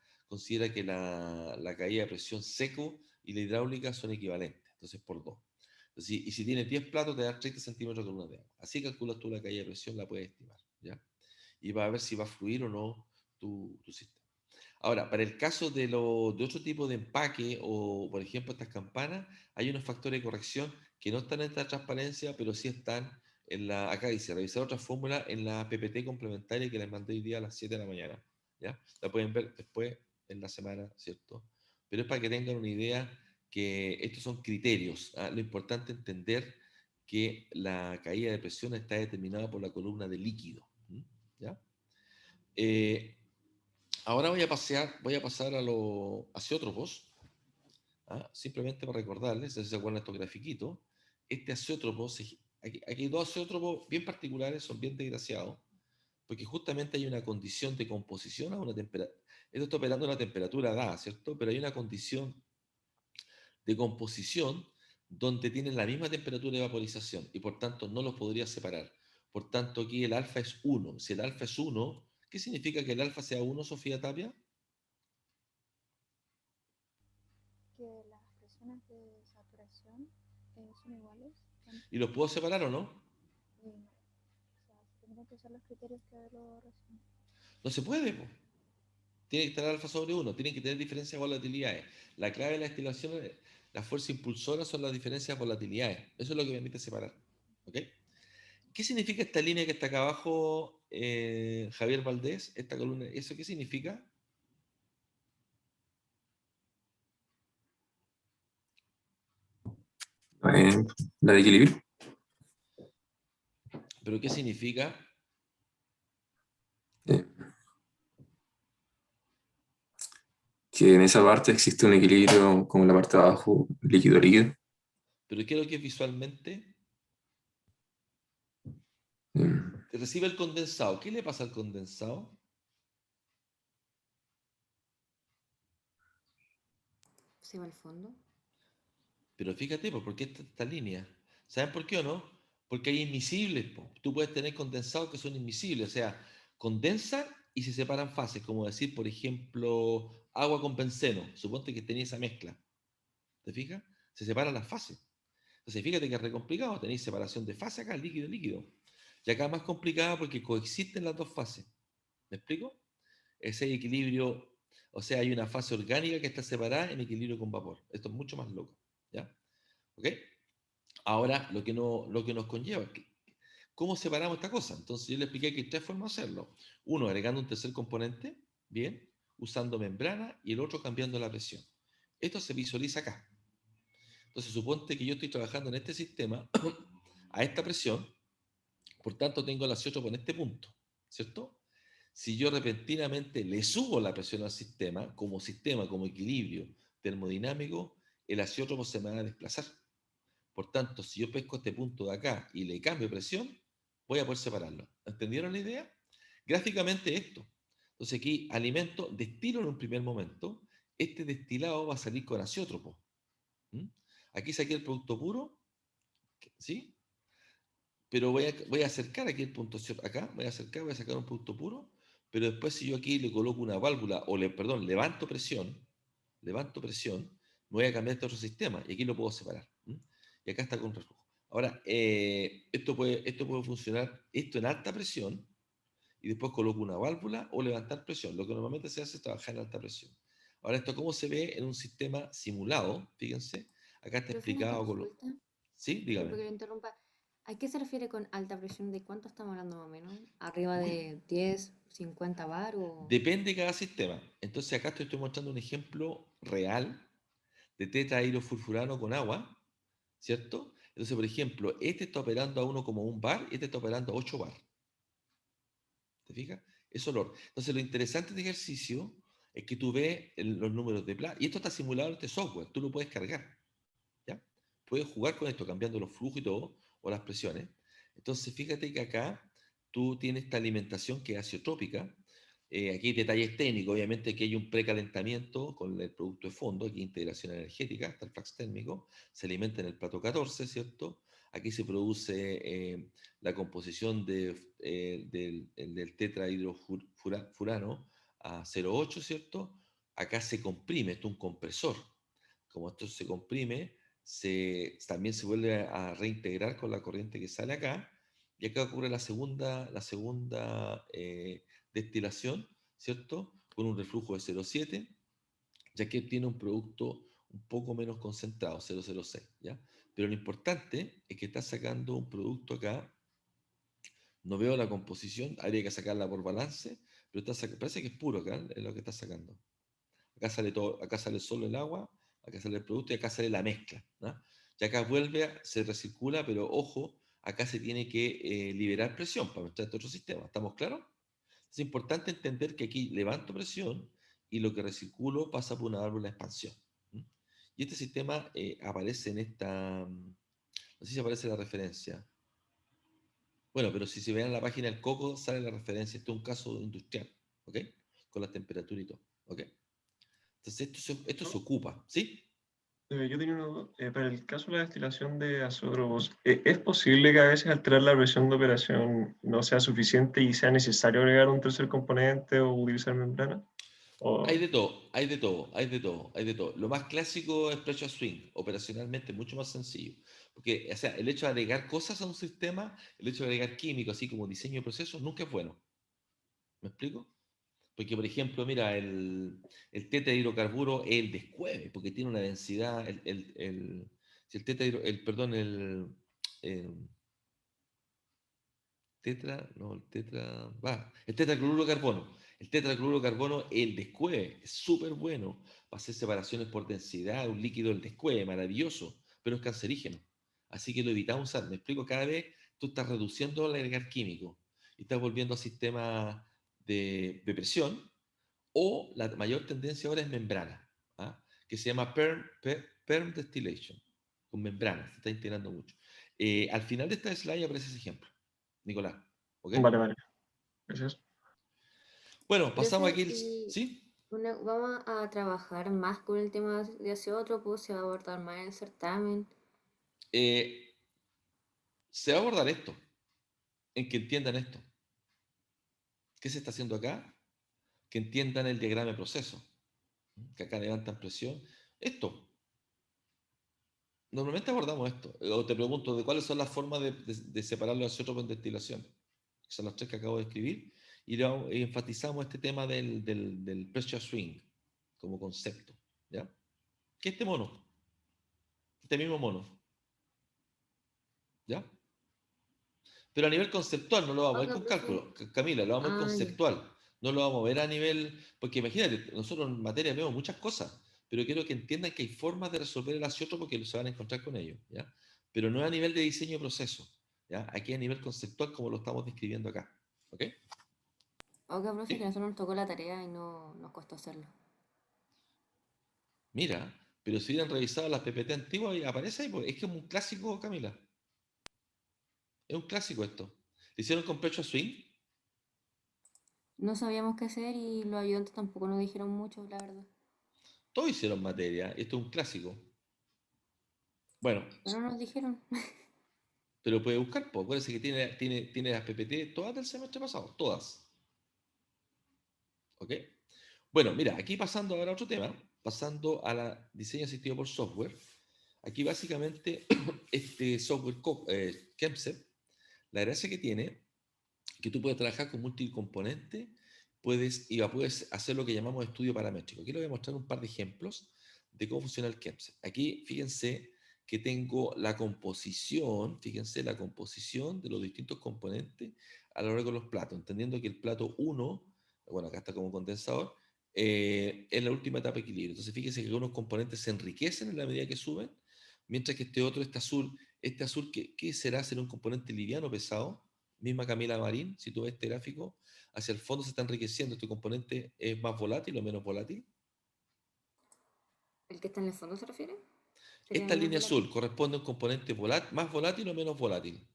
que la caída de presión seco y la hidráulica son equivalentes, entonces por 2. Y si tienes 10 platos, te da 30 centímetros de columna de agua. Así calculas tú la caída de presión, la puedes estimar, ¿ya? Y vas a ver si va a fluir o no tu sistema. Ahora, para el caso de otro tipo de empaque o, por ejemplo, estas campanas, hay unos factores de corrección que no están en esta transparencia, pero sí están acá dice, revisar otras fórmulas en la PPT complementaria que les mandé hoy día a las 7 de la mañana, ¿ya? La pueden ver después en la semana, ¿cierto? Pero es para que tengan una idea que estos son criterios, ¿ah? Lo importante es entender que la caída de presión está determinada por la columna de líquido, ¿ya? Eh, Ahora voy a pasar a azeótropos, ¿ah? Simplemente para recordarles, si se acuerdan estos grafiquitos, este azeótropo, aquí hay dos azeótropos bien particulares, son bien desgraciados, porque justamente hay una condición de composición a una temperatura, esto está operando a una temperatura dada, ¿cierto? Pero hay una condición de composición donde tienen la misma temperatura de vaporización y por tanto no los podría separar. Por tanto, aquí el alfa es 1. Si el alfa es 1, ¿qué significa que el alfa sea 1, Sofía Tapia? Que las presiones de saturación son iguales. ¿Y los puedo separar o no? No. O sea, se tendrían que usar los criterios que hablo recién. No se puede, po. Tiene que estar alfa sobre 1, tienen que tener diferencias de volatilidades. La clave de la destilación, la fuerza impulsora son las diferencias de volatilidades. Eso es lo que permite separar. ¿Ok? ¿Qué significa esta línea que está acá abajo, Javier Valdés? Esta columna, ¿eso qué significa? La de equilibrio. ¿Pero qué significa? Que en esa parte existe un equilibrio como en la parte de abajo, líquido-líquido. ¿Pero qué es lo que es visualmente? Eh, Recibe el condensado. ¿Qué le pasa al condensado? Se va al fondo. Pero fíjate, ¿por qué esta línea? ¿Saben por qué o no? Porque hay invisibles. Po. Tú puedes tener condensados que son invisibles, o sea, condensan y se separan fases, como decir, por ejemplo, agua con benceno. Suponte que tenía esa mezcla. ¿Te fijas? Se separan las fases. Entonces, fíjate que es re complicado. Tenéis separación de fase acá, líquido, líquido. Y acá es más complicado porque coexisten las dos fases. ¿Me explico? Ese equilibrio, o sea, hay una fase orgánica que está separada en equilibrio con vapor. Esto es mucho más loco. ¿Ya? ¿Ok? Ahora, lo que nos conlleva, ¿cómo separamos esta cosa? Entonces yo le expliqué que hay tres formas de hacerlo. Uno, agregando un tercer componente, bien, usando membrana, y el otro cambiando la presión. Esto se visualiza acá. Entonces suponte que yo estoy trabajando en este sistema a esta presión, por tanto tengo el azeótropo en este punto, ¿cierto? Si yo repentinamente le subo la presión al sistema, como equilibrio termodinámico, el azeótropo se me va a desplazar. Por tanto, si yo pesco este punto de acá y le cambio presión, voy a poder separarlo. ¿Entendieron la idea? Gráficamente esto. Entonces aquí alimento, destilo en un primer momento, este destilado va a salir con azeótropo. ¿Mm? Aquí saqué el producto puro, ¿sí? Pero voy a acercar aquí el punto, acá, voy a sacar un producto puro, pero después si yo aquí le coloco una válvula, perdón, levanto presión, me voy a cambiar este otro sistema y aquí lo puedo separar. ¿Mm? Y acá está con reflujo. Ahora, esto puede funcionar, esto en alta presión, y después coloco una válvula o levantar presión. Lo que normalmente se hace es trabajar en alta presión. Ahora, esto cómo se ve en un sistema simulado, fíjense, acá está Profe, una explicado con consulta. ¿Sí? Disculpe Dígame. que lo interrumpa. ¿A qué se refiere con alta presión? ¿De cuánto estamos hablando más o menos? ¿Arriba Uy, de 10, 50 bar o...? depende de cada sistema. Entonces acá te estoy mostrando un ejemplo real de tetrahidrofurfurano con agua, ¿cierto? Entonces, por ejemplo, este está operando a 1,1 bar y este está operando a 8 bar. ¿Te fijas? Es olor. Entonces, lo interesante de ejercicio es que tú ves los números de plata. Y esto está simulado en este software. Tú lo puedes cargar. ¿Ya? Puedes jugar con esto, cambiando los flujos y todo, o las presiones. Entonces, fíjate que acá tú tienes esta alimentación que es azeotrópica. Aquí hay detalles técnicos, obviamente aquí hay un precalentamiento con el producto de fondo, aquí hay integración energética, está el flax térmico, se alimenta en el plato 14, ¿cierto? Aquí se produce la composición del tetrahidrofurano a 0,8, ¿cierto? Acá se comprime, esto es un compresor. Como esto se comprime, también se vuelve a reintegrar con la corriente que sale acá, y acá ocurre la segunda destilación, ¿cierto? Con un reflujo de 0,7, ya que tiene un producto un poco menos concentrado, 0,06, ¿ya? Pero lo importante es que está sacando un producto acá, no veo la composición, habría que sacarla por balance, pero parece que es puro acá, es lo que está sacando. Acá sale todo, acá sale solo el agua, acá sale el producto y acá sale la mezcla, ¿no? Y acá se recircula, pero ojo, acá se tiene que liberar presión para mostrar este otro sistema. ¿Estamos claros? Es importante entender que aquí levanto presión y lo que recirculo pasa por una válvula de expansión. ¿Mm? Y este sistema aparece en esta, no sé si aparece la referencia. Bueno, pero si se vean la página del coco, sale la referencia. Este es un caso industrial, ¿ok? Con la temperatura y todo, ¿ok? Entonces esto se ocupa, ¿sí? Yo tenía una duda. Para el caso de la destilación de azeótrobos, ¿es posible que a veces alterar la presión de operación no sea suficiente y sea necesario agregar un tercer componente o utilizar membrana? Hay ¿O de todo, hay de todo, hay de todo, hay de todo. Lo más clásico es pressure swing, operacionalmente mucho más sencillo. Porque, o sea, el hecho de agregar cosas a un sistema, el hecho de agregar químicos, así como diseño de procesos, nunca es bueno. ¿Me explico? Porque, por ejemplo, mira, el tetrahidrocarburo es el descueve, porque tiene una densidad, si el perdón, el el tetracloruro de carbono. El tetracloruro de carbono, el descueve, es súper bueno para hacer separaciones por densidad, un líquido del descueve, maravilloso, pero es cancerígeno. Así que lo evitamos usar. Me explico, cada vez tú estás reduciendo el agregar químico y estás volviendo a sistemas de presión, o la mayor tendencia ahora es membrana, ¿ah? Que se llama perm distillation, con membranas, se está integrando mucho. Al final de esta slide aparece ese ejemplo, Nicolás. ¿Ok? vale, vale. Gracias. Bueno, pasamos Profe, aquí. y ¿Sí? vamos a trabajar más con el tema de azeótropo, se va a abordar más en el certamen. Eh, se va a abordar esto, en que entiendan esto. ¿Qué se está haciendo acá? Que entiendan el diagrama de proceso. Que acá levantan presión. Esto. Normalmente abordamos esto. O te pregunto, ¿de cuáles son las formas de separar los azeótropos en destilación? Son las tres que acabo de escribir. Y enfatizamos este tema del pressure swing como concepto. ¿Ya? ¿Qué es este mono? Este mismo mono. ¿Ya? Pero a nivel conceptual no lo vamos a ver Oiga, con profe. cálculo, Camila, lo vamos a ver Ah, ya. conceptual, no lo vamos a ver a nivel, porque imagínate, nosotros en materia vemos muchas cosas, pero quiero que entiendan que hay formas de resolver el azeótropo porque se van a encontrar con ellos, ¿ya? Pero no a nivel de diseño de proceso, ¿ya? Aquí a nivel conceptual como lo estamos describiendo acá, ¿ok? Oiga, profe, que a nosotros nos tocó la tarea y no nos costó hacerlo. Mira, pero si hubieran revisado las PPT antiguas, y aparece ahí, pues, es que es un clásico, Camila. Es un clásico esto. ¿Le hicieron con pecho a swing? No sabíamos qué hacer y los ayudantes tampoco nos dijeron mucho, la verdad. Todos hicieron materia. Esto es un clásico. Bueno, Pero no nos dijeron. pero puede buscar, pues. Acuérdense que tiene las PPT todas del semestre pasado. Todas. ¿Ok? Bueno, mira, aquí pasando ahora a otro tema, pasando a la diseño asistido por software. Aquí básicamente este software Kemsep, la gracia que tiene, que tú puedes trabajar con multicomponentes, puedes hacer lo que llamamos estudio paramétrico. Aquí les voy a mostrar un par de ejemplos de cómo funciona el Kemsep. Aquí fíjense que tengo la composición, fíjense la composición de los distintos componentes a lo largo de los platos, entendiendo que el plato 1, bueno, acá está como condensador, es la última etapa de equilibrio. Entonces fíjense que algunos componentes se enriquecen en la medida que suben, mientras que este otro, este azul, ¿qué será? ¿Será un componente liviano o pesado? Misma Camila Marín, si tú ves este gráfico, hacia el fondo se está enriqueciendo, este componente es más volátil o menos volátil. ¿El que está en el fondo se refiere? ¿Sería Esta menos línea volátil? azul corresponde a un componente más volátil o menos volátil.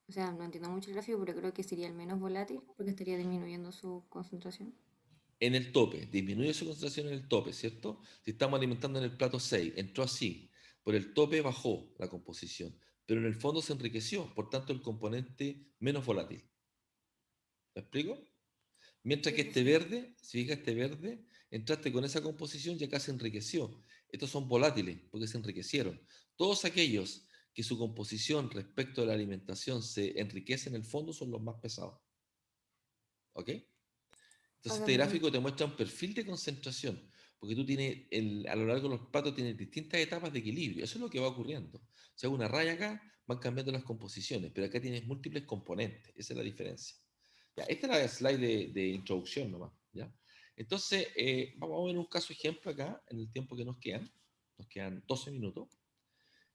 O sea, no entiendo mucho el gráfico, pero creo que sería el menos volátil porque estaría disminuyendo su concentración. En el tope, disminuye su concentración en el tope, ¿cierto? Si estamos alimentando en el plato 6, entró así, por el tope bajó la composición, pero en el fondo se enriqueció, por tanto el componente menos volátil. ¿Me explico? Mientras Sí, que sí, este sí. verde, si fijas este verde, entraste con esa composición y acá se enriqueció. Estos son volátiles porque se enriquecieron. Todos aquellos que su composición respecto de la alimentación se enriquece en el fondo son los más pesados. ¿Ok? Entonces Oiga, este pero gráfico te muestra un perfil de concentración, porque tú tienes, a lo largo de los platos tienes distintas etapas de equilibrio. Eso es lo que va ocurriendo. Si hago una raya acá, van cambiando las composiciones, pero acá tienes múltiples componentes. Esa es la diferencia. Ya, esta es la slide de introducción nomás. ¿Ya? Entonces, vamos a ver un caso ejemplo acá, en el tiempo que nos quedan. Nos quedan 12 minutos.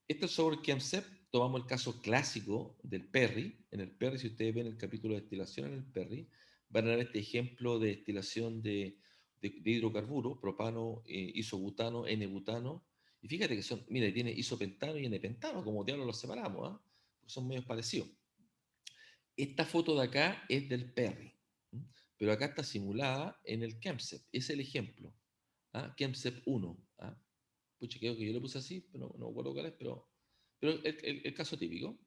Este es sobre Kemsep. Tomamos el caso clásico del Perry. En el Perry, si ustedes ven el capítulo de destilación en el Perry, van a ver este ejemplo de destilación de hidrocarburos, propano, isobutano, N-butano. Y fíjate que son, mira, tiene isopentano y N-pentano, como diablos los separamos, ¿ah? Porque son medios parecidos. Esta foto de acá es del Perry, ¿m? Pero acá está simulada en el Kemsep. Es el ejemplo. ¿Ah? Kemsep 1. ¿Ah? Pucha, creo que yo lo puse así, pero no me acuerdo cuál es, pero el caso típico.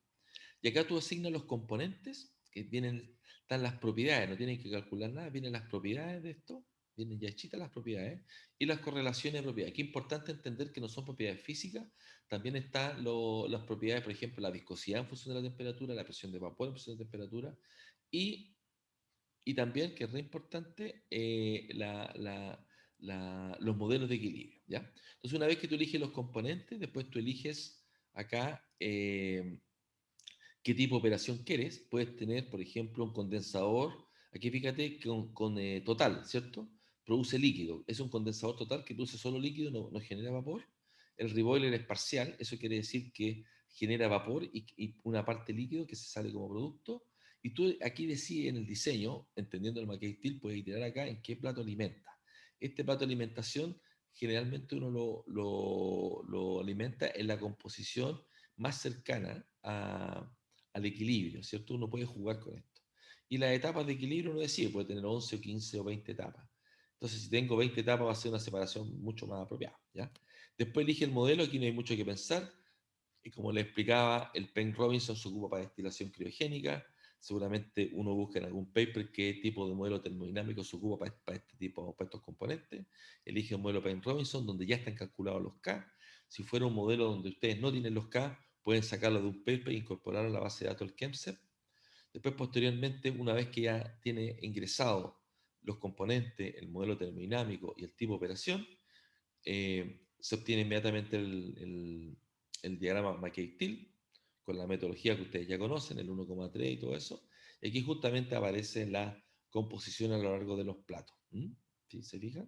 Y acá tú asignas los componentes, que vienen, están las propiedades, no tienen que calcular nada, vienen las propiedades de esto, vienen ya hechitas las propiedades, y las correlaciones de propiedades. Qué importante entender que no son propiedades físicas, también están las propiedades, por ejemplo, la viscosidad en función de la temperatura, la presión de vapor en función de temperatura, y, y también, que es re importante, los modelos de equilibrio, ¿ya? Entonces, una vez que tú eliges los componentes, después tú eliges acá qué tipo de operación quieres. Puedes tener, por ejemplo, un condensador. Aquí fíjate con total, ¿cierto? Produce líquido. Es un condensador total que produce solo líquido, no genera vapor. El reboiler es parcial, eso quiere decir que genera vapor y una parte líquido que se sale como producto. Y tú aquí decides en el diseño, entendiendo el McKay Steel, puedes iterar acá en qué plato alimenta. Este plato de alimentación generalmente uno lo alimenta en la composición más cercana al equilibrio, ¿cierto? Uno puede jugar con esto. Y las etapas de equilibrio uno decide, puede tener 11 o 15 o 20 etapas. Entonces, si tengo 20 etapas, va a ser una separación mucho más apropiada, ¿ya? Después elige el modelo, aquí no hay mucho que pensar. Y como le explicaba, el Penn Robinson se ocupa para destilación criogénica. Seguramente uno busca en algún paper qué tipo de modelo termodinámico se ocupa para este tipo, para estos componentes. Elige un modelo Penn Robinson donde ya están calculados los K. Si fuera un modelo donde ustedes no tienen los K, pueden sacarlo de un paper e incorporarlo a la base de datos del Kemsep. Después, posteriormente, una vez que ya tiene ingresado los componentes, el modelo termodinámico y el tipo de operación, se obtiene inmediatamente el diagrama McKay-Till con la metodología que ustedes ya conocen, el 1,3 y todo eso. Y aquí justamente aparece la composición a lo largo de los platos. ¿Sí? ¿Se fijan?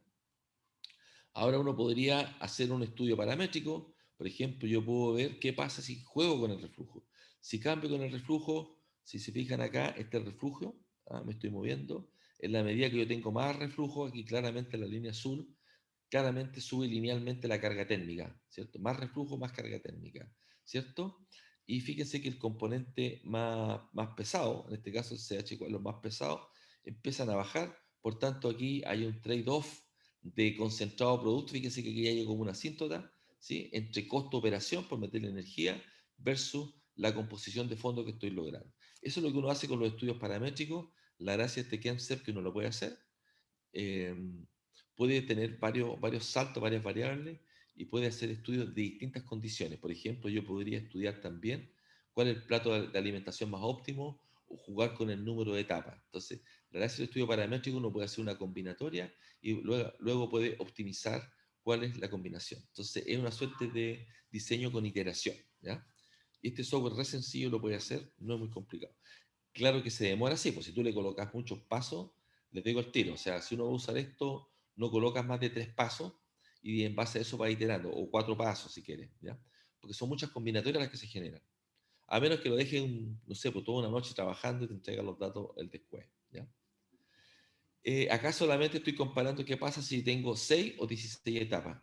Ahora uno podría hacer un estudio paramétrico. Por ejemplo, yo puedo ver qué pasa si juego con el reflujo. Si cambio con el reflujo, Si se fijan acá, este reflujo, me estoy moviendo. En la medida que yo tengo más reflujo, aquí claramente la línea azul, claramente sube linealmente la carga térmica, ¿cierto? Más reflujo, más carga térmica, ¿cierto? Y fíjense que el componente más pesado, en este caso el CH4, los más pesados, empiezan a bajar. Por tanto, aquí hay un trade-off de concentrado producto. Fíjense que aquí hay como una asíntota, ¿sí? Entre costo-operación por meterle energía versus la composición de fondo que estoy logrando. Eso es lo que uno hace con los estudios paramétricos. La gracia de este concept que uno lo puede hacer. Puede tener varios saltos, varias variables y puede hacer estudios de distintas condiciones. Por ejemplo, yo podría estudiar también cuál es el plato de alimentación más óptimo o jugar con el número de etapas. Entonces, gracias al estudio paramétrico uno puede hacer una combinatoria y luego puede optimizar cuál es la combinación. Entonces, es una suerte de diseño con iteración, ¿ya? Y este software re sencillo lo puede hacer, no es muy complicado. Claro que se demora así, pues si tú le colocas muchos pasos, les digo el tiro. O sea, si uno va a usar esto, no colocas más de 3 pasos y en base a eso va iterando, o 4 pasos si quieres, ¿ya? Porque son muchas combinatorias las que se generan. A menos que lo dejen, no sé, por toda una noche trabajando y te entregan los datos el después, ¿ya? Acá solamente estoy comparando qué pasa si tengo 6 o 16 etapas.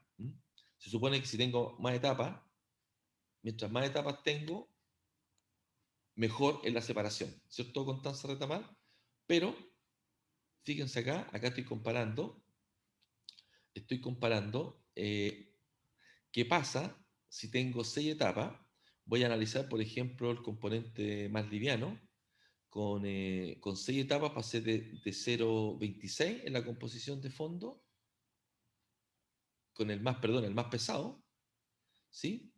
Se supone que si tengo más etapas, mientras más etapas tengo, mejor es la separación, ¿cierto? Constanza Retamal. Pero fíjense acá estoy comparando qué pasa si tengo 6 etapas. Voy a analizar, por ejemplo, el componente más liviano. Con 6 etapas pasé de 0,26 en la composición de fondo, con el más pesado, ¿sí?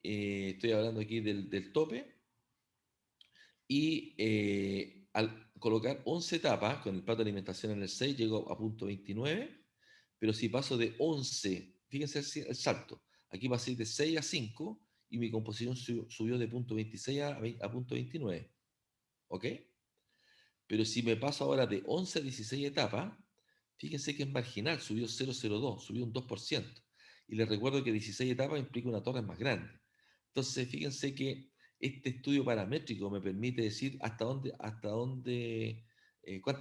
Estoy hablando aquí del tope. Y al colocar 11 etapas, con el plato de alimentación en el 6, llego a punto 29. Pero si paso de 11, fíjense el salto. Aquí pasé de 6 a 5 y mi composición subió de punto 26 a punto 29. ¿Ok? Pero si me paso ahora de 11 a 16 etapas, fíjense que es marginal, subió 0,02, subió un 2%. Y les recuerdo que 16 etapas implica una torre más grande. Entonces, fíjense que este estudio paramétrico me permite decir cuántas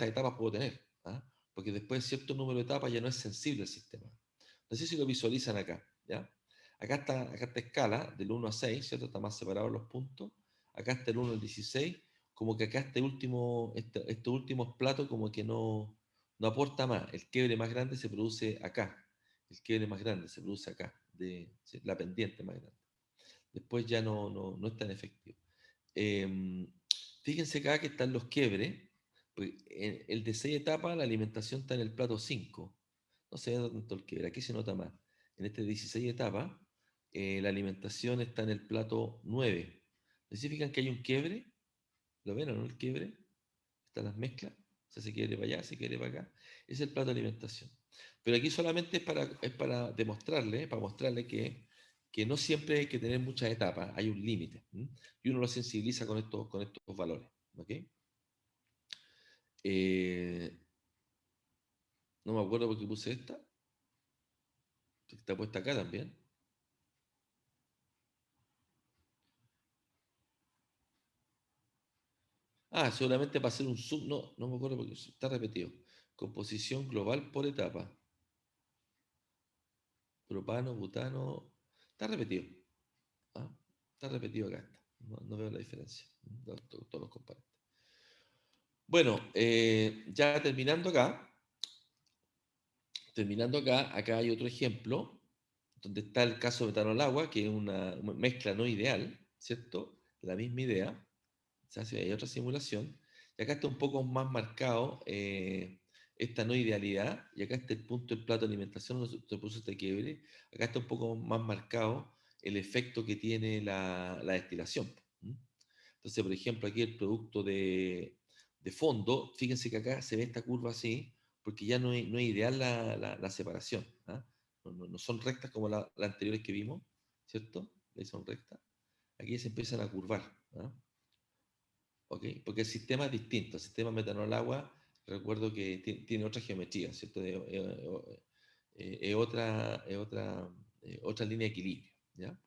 etapas puedo tener. ¿Ah? Porque después de cierto número de etapas ya no es sensible el sistema. No sé si lo visualizan acá. ¿Ya? Acá está escala del 1 a 6, ¿cierto? Está más separados los puntos. Acá está el 1 al 16. Como que acá estos últimos platos como que no aporta más. El quiebre más grande se produce acá. El quiebre más grande se produce acá, la pendiente más grande. Después ya no es tan efectivo. Fíjense acá que están los quiebres. Pues en el de 6 etapas, la alimentación está en el plato 5. No se ve tanto el quiebre, aquí se nota más. En este de 16 etapas, la alimentación está en el plato 9. ¿Significan que hay un quiebre? ¿Lo ven o no el quiebre? Están las mezclas. O sea, se quiere para allá, se quiere para acá. Es el plato de alimentación. Pero aquí solamente es para demostrarle, para mostrarle que no siempre hay que tener muchas etapas, hay un límite. Y uno lo sensibiliza con estos valores. ¿Ok? No me acuerdo por qué puse esta. Está puesta acá también. Seguramente para hacer un sub, no me acuerdo porque está repetido. Composición global por etapa. Propano, butano. Está repetido. ¿Ah? Está repetido acá. No veo la diferencia. Todos los componentes. Bueno, ya terminando acá hay otro ejemplo, donde está el caso de metanol-agua, que es una mezcla no ideal, ¿cierto? La misma idea. O sea, hay otra simulación. Y acá está un poco más marcado esta no idealidad, y acá está el punto del plato de alimentación, donde se puso este quiebre. Acá está un poco más marcado el efecto que tiene la destilación. Entonces, por ejemplo, aquí el producto de fondo, fíjense que acá se ve esta curva así, porque ya no es ideal la separación. ¿Ah? No son rectas como las anteriores que vimos, ¿cierto? Ahí son rectas. Aquí se empiezan a curvar. ¿Ah? ¿Okay? Porque el sistema es distinto. El sistema metanol-agua, recuerdo que tiene otra geometría, ¿cierto? Es otra línea de equilibrio. ¿Ya?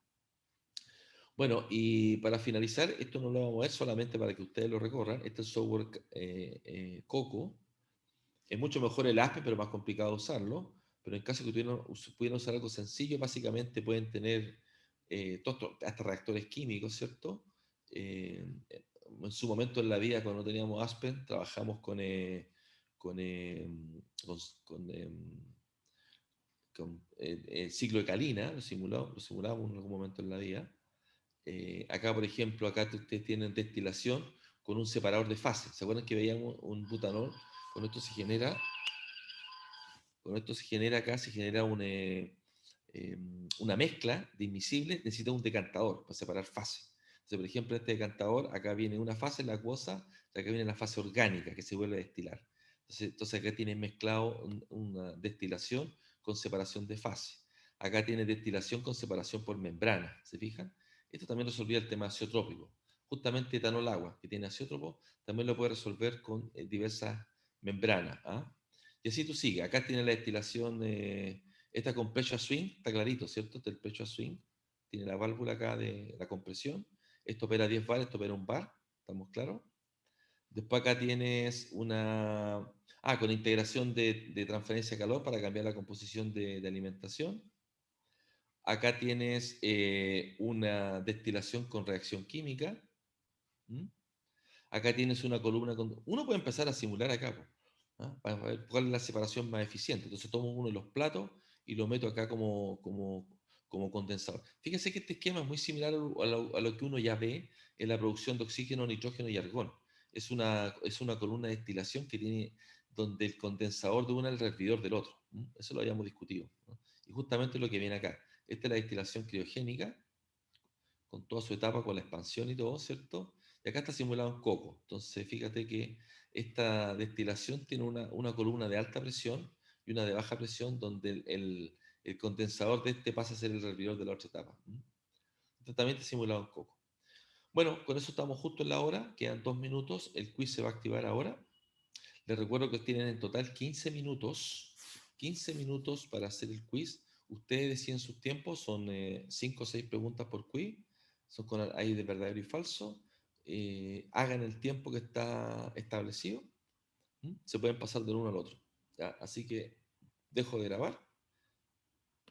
Bueno, y para finalizar, esto no lo vamos a ver solamente para que ustedes lo recorran. Este es el software Coco. Es mucho mejor el ASPE, pero más complicado usarlo. Pero en caso que pudieran usar algo sencillo, básicamente pueden tener hasta reactores químicos, ¿cierto? En su momento en la vida, cuando no teníamos Aspen, trabajamos con, eh, con, con, el ciclo de Kalina, lo simulamos en algún momento en la vida. Acá, por ejemplo, acá ustedes tienen destilación con un separador de fases. ¿Se acuerdan que veíamos un butanol? Con esto se genera acá, se genera una mezcla de inmiscibles, necesita un decantador para separar fases. Entonces, por ejemplo, este decantador, acá viene una fase, la acuosa, y acá viene la fase orgánica, que se vuelve a destilar. Entonces acá tienes mezclado una destilación con separación de fase. Acá tienes destilación con separación por membrana, ¿se fijan? Esto también resolvía el tema azeotrópico. Justamente etanol agua, que tiene azeótropo, también lo puede resolver con diversas membranas. ¿Ah? Y así tú sigues. Acá tiene la destilación, esta con pressure swing, está clarito, ¿cierto? Este es el pressure swing. Tiene la válvula acá de la compresión. Esto opera 10 bar, esto opera 1 bar. ¿Estamos claros? Después acá tienes con integración de transferencia de calor para cambiar la composición de alimentación. Acá tienes una destilación con reacción química. ¿Mm? Acá tienes una columna con... Uno puede empezar a simular acá, ¿ah? Para ver cuál es la separación más eficiente. Entonces tomo uno de los platos y lo meto acá como condensador. Fíjense que este esquema es muy similar a lo que uno ya ve en la producción de oxígeno, nitrógeno y argón. Es una columna de destilación que tiene donde el condensador de uno es el hervidor del otro. Eso lo habíamos discutido, ¿no? Y justamente lo que viene acá. Esta es la destilación criogénica, con toda su etapa, con la expansión y todo, ¿cierto? Y acá está simulado en coco. Entonces, fíjate que esta destilación tiene una columna de alta presión y una de baja presión, donde el condensador de este pasa a ser el hervidor de la otra etapa. Esto también está simulado en coco. Bueno, con eso estamos justo en la hora, quedan 2 minutos, el quiz se va a activar ahora. Les recuerdo que tienen en total 15 minutos para hacer el quiz. Ustedes deciden sus tiempos, son 5 o 6 preguntas por quiz, son con ahí de verdadero y falso. Hagan el tiempo que está establecido. Se pueden pasar del uno al otro. ¿Ya? Así que dejo de grabar